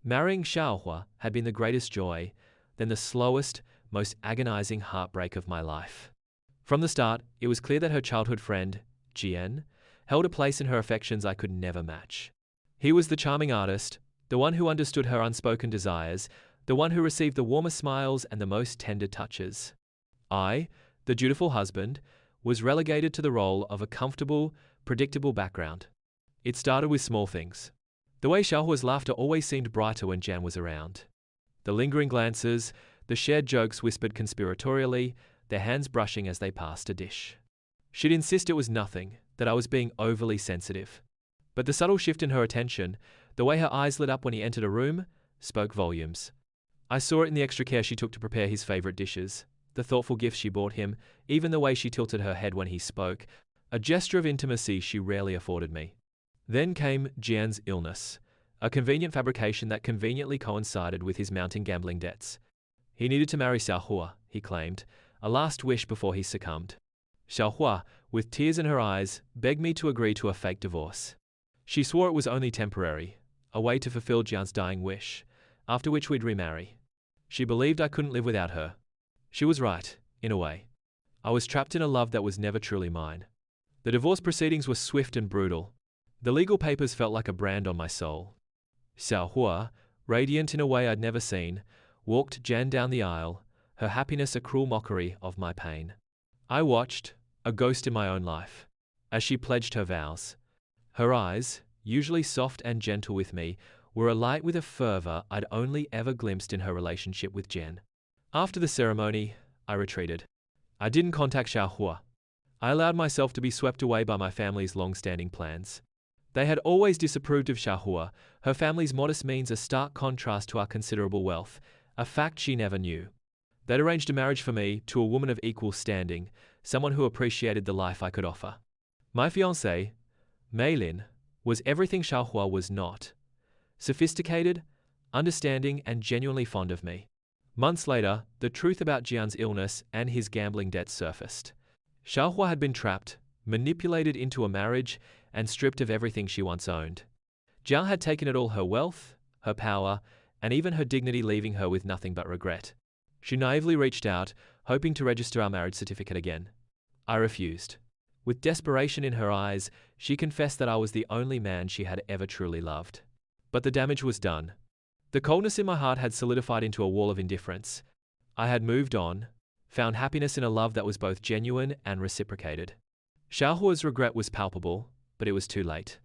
Marrying Xiaohua had been the greatest joy, then the slowest, most agonizing heartbreak of my life. From the start, it was clear that her childhood friend, Jian, held a place in her affections I could never match. He was the charming artist, the one who understood her unspoken desires, the one who received the warmest smiles and the most tender touches. I, the dutiful husband, was relegated to the role of a comfortable, predictable background. It started with small things. The way Xiaohua's laughter always seemed brighter when Jian was around. The lingering glances, the shared jokes whispered conspiratorially, their hands brushing as they passed a dish. She'd insist it was nothing, that I was being overly sensitive. But the subtle shift in her attention, the way her eyes lit up when he entered a room, spoke volumes. I saw it in the extra care she took to prepare his favorite dishes, the thoughtful gifts she bought him, even the way she tilted her head when he spoke, a gesture of intimacy she rarely afforded me. Then came Jian's illness, a convenient fabrication that conveniently coincided with his mounting gambling debts. He needed to marry Xiaohua, he claimed, a last wish before he succumbed. Xiaohua, with tears in her eyes, begged me to agree to a fake divorce. She swore it was only temporary, a way to fulfill Jian's dying wish, after which we'd remarry. She believed I couldn't live without her. She was right, in a way. I was trapped in a love that was never truly mine. The divorce proceedings were swift and brutal. The legal papers felt like a brand on my soul. Xiaohua, radiant in a way I'd never seen, walked Jian down the aisle, her happiness a cruel mockery of my pain. I watched, a ghost in my own life, as she pledged her vows. Her eyes, usually soft and gentle with me, were alight with a fervor I'd only ever glimpsed in her relationship with Jian. After the ceremony, I retreated. I didn't contact Xiaohua. I allowed myself to be swept away by my family's long-standing plans. They had always disapproved of Xiaohua, her family's modest means a stark contrast to our considerable wealth, a fact she never knew. They'd arranged a marriage for me to a woman of equal standing, someone who appreciated the life I could offer. My fiancée, Meilin, was everything Xiaohua was not. Sophisticated, understanding, and genuinely fond of me. Months later, the truth about Jian's illness and his gambling debts surfaced. Xiaohua had been trapped, manipulated into a marriage, and stripped of everything she once owned. Jian had taken it all, her wealth, her power, and even her dignity, leaving her with nothing but regret. She naively reached out, hoping to register our marriage certificate again. I refused. With desperation in her eyes, she confessed that I was the only man she had ever truly loved. But the damage was done. The coldness in my heart had solidified into a wall of indifference. I had moved on, found happiness in a love that was both genuine and reciprocated. Xiaohua's regret was palpable, but it was too late.